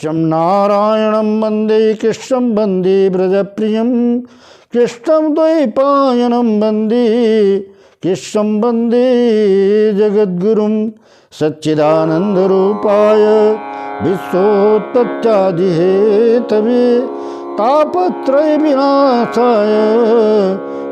चं नारायणं वन्दे कृष्णं वन्दे व्रजप्रियं कृष्णं द्वैपायनं वन्दे कृष्णं वन्दे जगद्गुरुं सच्चिदानन्दरूपाय विश्वोत्पत्त्यादिहेतवे तापत्रयविनाशाय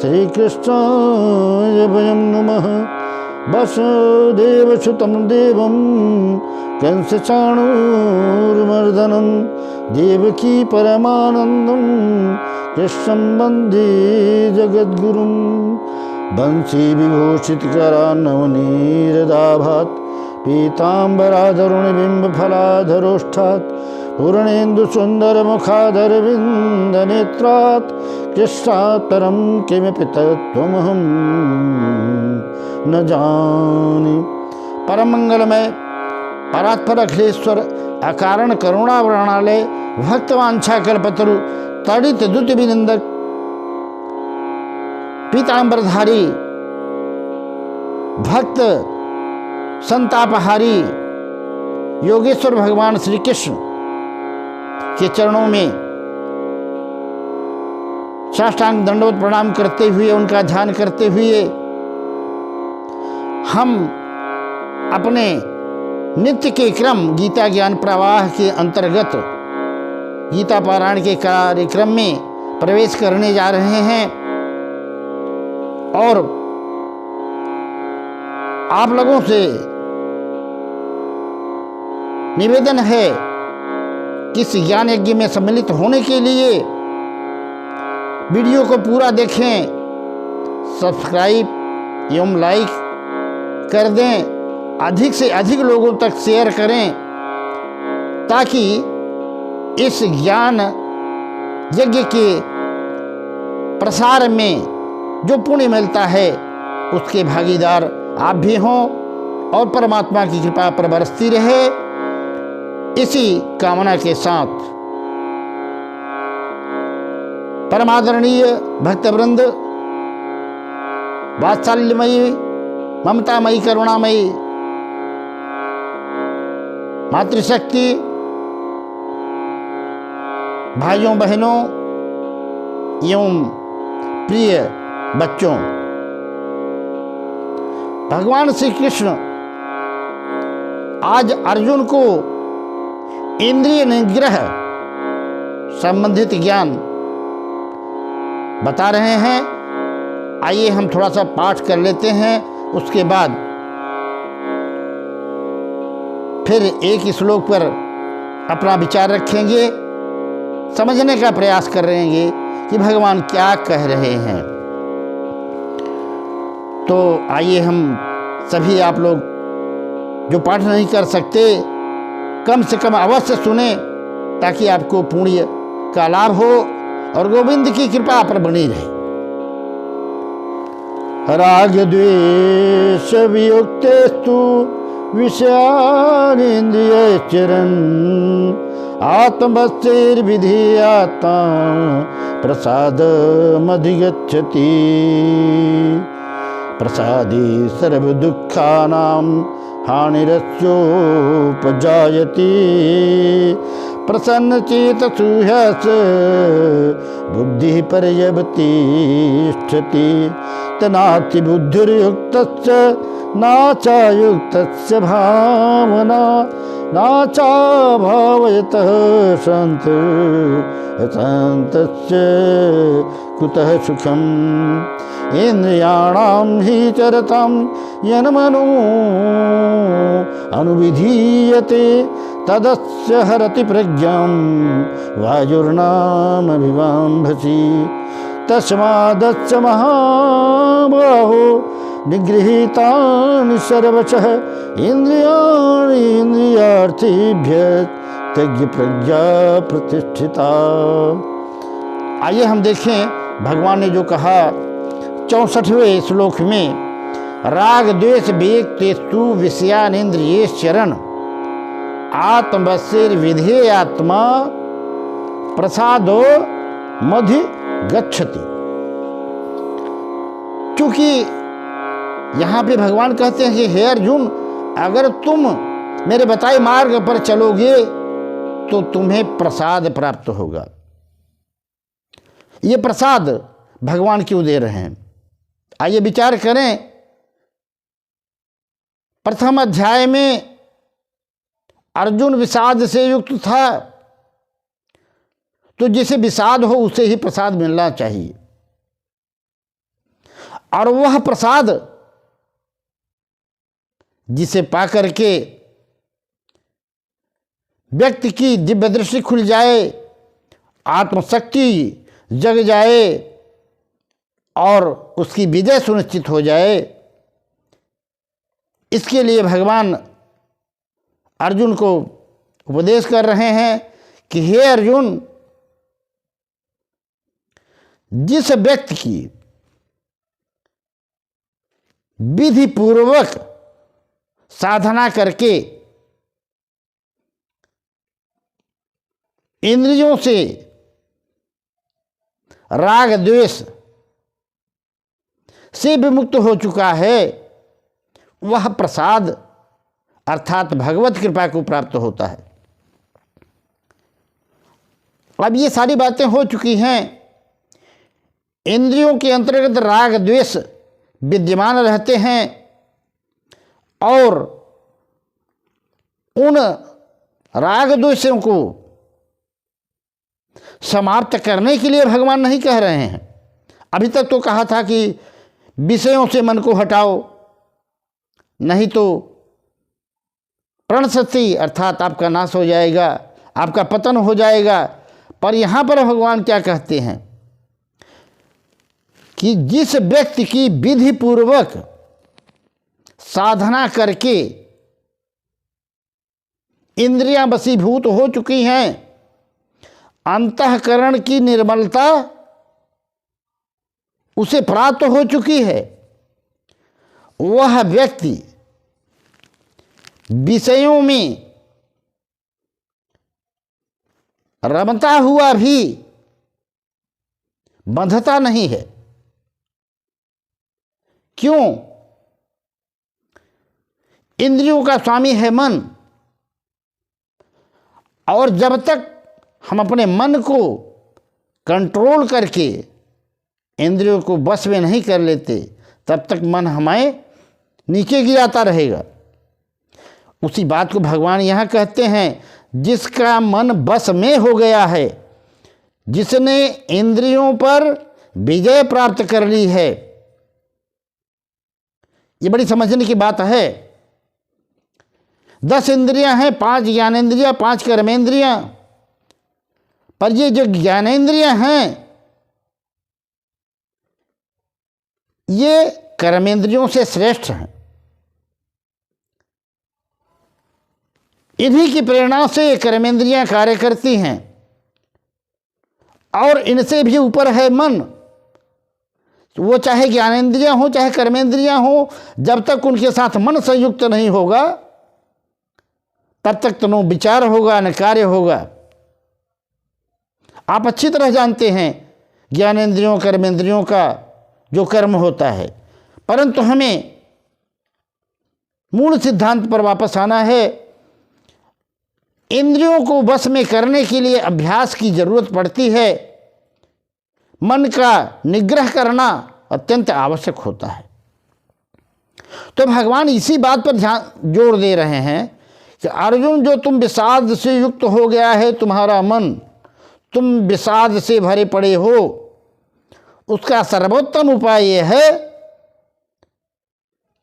श्रीकृष्णाय वयं नमः। वसुदेवसुतं देवं कंसचाणूरमर्दनं देवकी परमानन्दं कृष्णं वन्दे जगद्गुरुं। वंशी विभूषितकरान्नवनीरदाभात् पीताम्बराधरुणिबिम्बफलाधरोष्ठात् पूर्णेन्दुसुन्दरमुखादरविन्दनेत्रात् कृष्णात् परं किमपि तत्त्वमहं न जाने। परम मंगलमय परात्पर अखिलेश्वर अकारण करुणावरणालय भक्तवांछा कल्पतरु तड़ित दुत विनिंदक पीतांबरधारी भक्त संतापहारी योगेश्वर भगवान श्री कृष्ण के चरणों में साष्टांग दंडवत प्रणाम करते हुए उनका ध्यान करते हुए हम अपने नित्य के क्रम गीता ज्ञान प्रवाह के अंतर्गत गीता पारायण के कार्यक्रम में प्रवेश करने जा रहे हैं और आप लोगों से निवेदन है कि इस ज्ञान यज्ञ में सम्मिलित होने के लिए वीडियो को पूरा देखें, सब्सक्राइब एवं लाइक कर दें, अधिक से अधिक लोगों तक शेयर करें ताकि इस ज्ञान यज्ञ के प्रसार में जो पुण्य मिलता है उसके भागीदार आप भी हों और परमात्मा की कृपा पर बरसती रहे, इसी कामना के साथ परमादरणीय भक्तवृंद, वात्सल्यमयी ममतामयी करुणामयी मातृशक्ति भाइयों बहनों एवं प्रिय बच्चों, भगवान श्री कृष्ण आज अर्जुन को इंद्रिय निग्रह संबंधित ज्ञान बता रहे हैं। आइए हम थोड़ा सा पाठ कर लेते हैं, उसके बाद फिर एक श्लोक पर अपना विचार रखेंगे, समझने का प्रयास कर रहे हैं कि भगवान क्या कह रहे हैं। तो आइए हम सभी आप लोग जो पाठ नहीं कर सकते कम से कम अवश्य सुने ताकि आपको पुण्य का लाभ हो और गोविंद की कृपा आप पर बनी रहे। राग द्वेष वियुक्तेस्तु विषयानिन्द्रियैश्चरन् आत्मवश्यैर्विधीयात्मा प्रसादमधिगच्छति। प्रसादे सर्वदुःखानां हानिरस्योपजायते। प्रसन्नचेतसु ह्यस्य बुद्धिः पर्यवतिष्ठति। तनाति बुद्धिर्युक्तस्य नाचायुक्तस्य भावना नाचाभावयतः शान्तस्य कुतः सुखम्। इन्द्रियाणां हि चरतां यन्मनो अनुविधीयते तदस्य हरति प्रज्ञां वायुर्नामभिवाम्भसि। तस्मादस्य महाबाहो निगृहीतानि सर्वशः इन्द्रियाणि इन्द्रियार्थेभ्यः त्यज्य प्रज्ञा प्रतिष्ठिता। आइए हम देखें भगवान ने जो कहा 64वें श्लोक में, राग द्वेष वियुक्तेस्तु विषयानिन्द्रियैश्चरन् आत्मवश्यैर्विधीयात्मा प्रसादो मधिगच्छति। क्योंकि यहाँ पे भगवान कहते हैं कि हे अर्जुन, अगर तुम मेरे बताए मार्ग पर चलोगे तो तुम्हें प्रसाद प्राप्त होगा। ये प्रसाद भगवान क्यों दे रहे हैं? आइए विचार करें। प्रथम अध्याय में अर्जुन विषाद से युक्त था, तो जिसे विषाद हो उसे ही प्रसाद मिलना चाहिए, और वह प्रसाद जिसे पाकर के व्यक्ति की दिव्य दृष्टि खुल जाए, आत्मशक्ति जग जाए और उसकी विजय सुनिश्चित हो जाए, इसके लिए भगवान अर्जुन को उपदेश कर रहे हैं कि हे अर्जुन, जिस व्यक्ति की विधि पूर्वक साधना करके इंद्रियों से राग द्वेष से विमुक्त हो चुका है, वह प्रसाद अर्थात भगवत कृपा को प्राप्त होता है। अब ये सारी बातें हो चुकी हैं। इंद्रियों के अंतर्गत राग द्वेष विद्यमान रहते हैं और उन राग द्वेषों को समाप्त करने के लिए भगवान नहीं कह रहे हैं। अभी तक तो कहा था कि विषयों से मन को हटाओ, नहीं तो प्रणशति अर्थात आपका नाश हो जाएगा, आपका पतन हो जाएगा। पर यहाँ पर भगवान क्या कहते हैं कि जिस व्यक्ति की विधि पूर्वक साधना करके इंद्रियां वशीभूत हो चुकी हैं, अंतःकरण की निर्मलता उसे प्राप्त हो चुकी है, वह व्यक्ति विषयों में रमता हुआ भी बंधता नहीं है। क्यों? इंद्रियों का स्वामी है मन, और जब तक हम अपने मन को कंट्रोल करके इंद्रियों को बस में नहीं कर लेते, तब तक मन हमें नीचे गिराता रहेगा। उसी बात को भगवान यहाँ कहते हैं, जिसका मन बस में हो गया है, जिसने इंद्रियों पर विजय प्राप्त कर ली है। ये बड़ी समझने की बात है। 10 इंद्रियां हैं, 5 ज्ञानेंद्रियां, 5 कर्मेंद्रियां, पर ये जो ज्ञानेंद्रियां हैं ये कर्मेंद्रियों से श्रेष्ठ हैं। इन्हीं की प्रेरणा से ये कर्मेंद्रियां कार्य करती हैं, और इनसे भी ऊपर है मन। वो चाहे ज्ञानेंद्रियां हो चाहे कर्मेंद्रियां हो, जब तक उनके साथ मन संयुक्त नहीं होगा तब तक तो न विचार होगा न कार्य होगा। आप अच्छी तरह जानते हैं ज्ञानेंद्रियों कर्मेंद्रियों का जो कर्म होता है, परंतु हमें मूल सिद्धांत पर वापस आना है। इंद्रियों को वश में करने के लिए अभ्यास की जरूरत पड़ती है। मन का निग्रह करना अत्यंत आवश्यक होता है। तो भगवान इसी बात पर ध्यान जोर दे रहे हैं कि अर्जुन, जो तुम विषाद से युक्त हो गया है तुम्हारा मन, तुम विषाद से भरे पड़े हो, उसका सर्वोत्तम उपाय यह है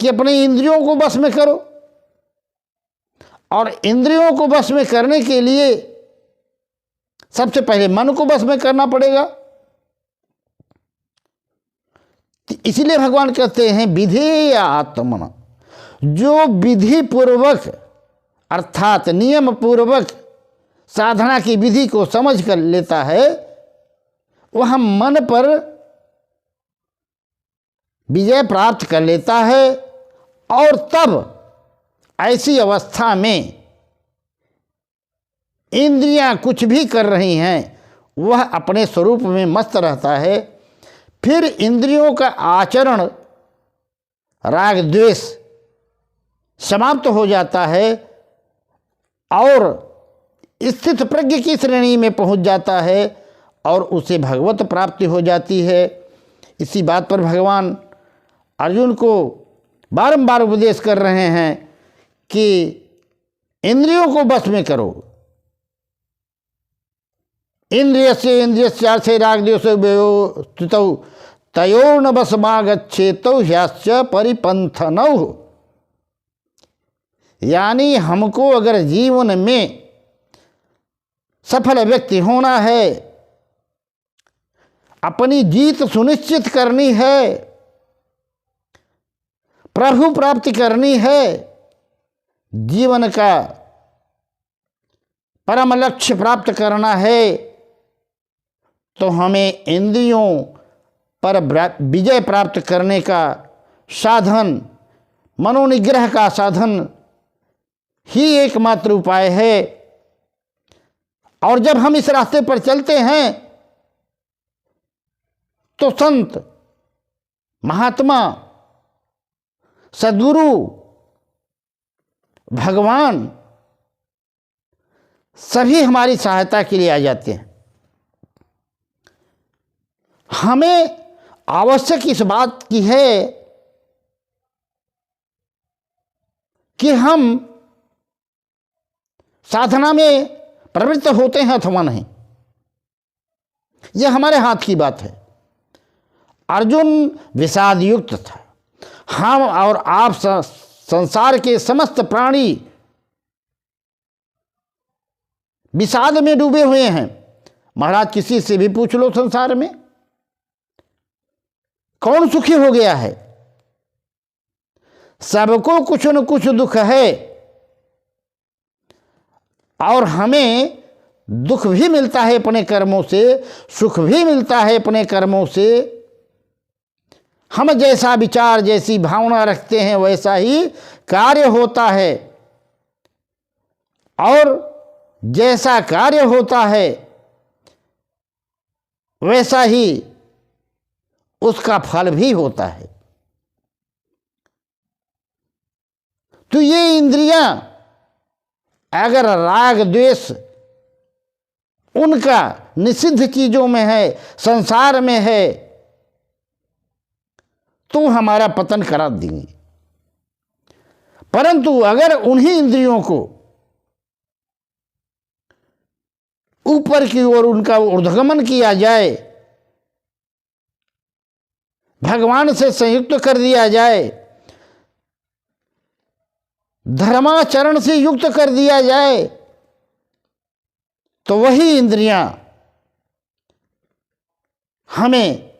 कि अपने इंद्रियों को वश में करो। और इंद्रियों को वश में करने के लिए सबसे पहले मन को वश में करना पड़ेगा। इसीलिए भगवान कहते हैं विधेय आत्मना, जो विधि पूर्वक अर्थात नियम पूर्वक साधना की विधि को समझ कर लेता है, वह मन पर विजय प्राप्त कर लेता है। और तब ऐसी अवस्था में इंद्रियां कुछ भी कर रही हैं, वह अपने स्वरूप में मस्त रहता है। फिर इंद्रियों का आचरण राग द्वेष समाप्त हो जाता है, और स्थित प्रज्ञ की श्रेणी में पहुंच जाता है और उसे भगवत प्राप्ति हो जाती है। इसी बात पर भगवान अर्जुन को बारंबार उपदेश कर रहे हैं कि इंद्रियों को बस में करो। इंद्रियस्यार्थे रागद्वेषौ तयोर्न वशमागच्छेतौ ह्याश्च परिपंथनौ। यानी हमको अगर जीवन में सफल व्यक्ति होना है, अपनी जीत सुनिश्चित करनी है, प्रभु प्राप्ति करनी है, जीवन का परम लक्ष्य प्राप्त करना है, तो हमें इंद्रियों पर विजय प्राप्त करने का साधन, मनोनिग्रह का साधन ही एकमात्र उपाय है। और जब हम इस रास्ते पर चलते हैं तो संत, महात्मा, सद्गुरु, भगवान सभी हमारी सहायता के लिए आ जाते हैं। हमें आवश्यक इस बात की है कि हम साधना में प्रवृत्त होते हैं अथवा नहीं, यह हमारे हाथ की बात है। अर्जुन विषाद युक्त था, हम और आप संसार के समस्त प्राणी विषाद में डूबे हुए हैं। महाराज किसी से भी पूछ लो, संसार में कौन सुखी हो गया है? सबको कुछ न कुछ दुख है, और हमें दुख भी मिलता है अपने कर्मों से, सुख भी मिलता है अपने कर्मों से। हम जैसा विचार, जैसी भावना रखते हैं वैसा ही कार्य होता है, और जैसा कार्य होता है वैसा ही उसका फल भी होता है। तो ये इंद्रियां अगर राग द्वेष उनका निषिद्ध चीजों में है, संसार में है, तो हमारा पतन करा देंगे। परंतु अगर उन्हीं इंद्रियों को ऊपर की ओर उनका ऊर्ध्वगमन किया जाए, भगवान से संयुक्त कर दिया जाए, धर्माचरण से युक्त कर दिया जाए, तो वही इंद्रियां हमें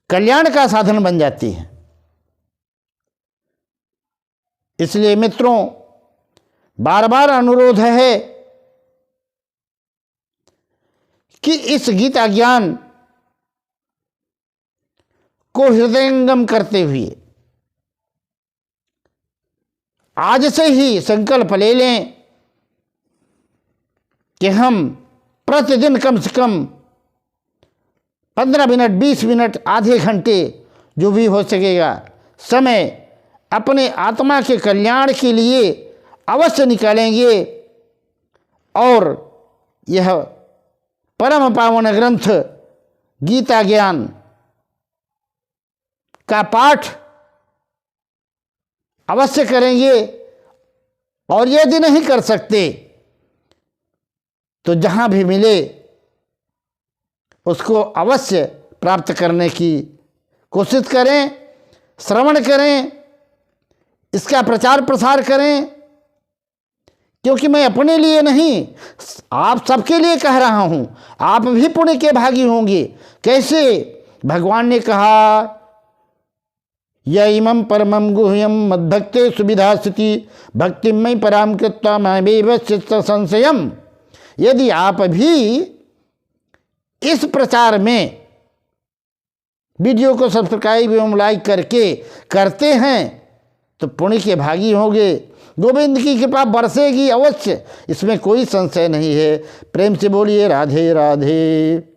कल्याण का साधन बन जाती हैं। इसलिए मित्रों, बार बार अनुरोध है कि इस गीता ज्ञान को हृदयंगम करते हुए आज से ही संकल्प ले लें कि हम प्रतिदिन कम से कम 15 मिनट, 20 मिनट, आधे घंटे, जो भी हो सकेगा समय अपने आत्मा के कल्याण के लिए अवश्य निकालेंगे, और यह परम पावन ग्रंथ गीता ज्ञान का पाठ अवश्य करेंगे। और यदि नहीं कर सकते तो जहां भी मिले उसको अवश्य प्राप्त करने की कोशिश करें, श्रवण करें, इसका प्रचार प्रसार करें। क्योंकि मैं अपने लिए नहीं, आप सबके लिए कह रहा हूं, आप भी पुण्य के भागी होंगे। कैसे? भगवान ने कहा, य इमं परमं गुह्यं मद्भक्ते सुविधा स्थिति भक्ति मयि पराम कृत्वा मयैव चित्त संशयम्। यदि आप भी इस प्रचार में वीडियो को सब्सक्राइब एवं लाइक करके करते हैं तो पुण्य के भागी होंगे। गोविंद की कृपा बरसेगी अवश्य, इसमें कोई संशय नहीं है। प्रेम से बोलिए राधे राधे।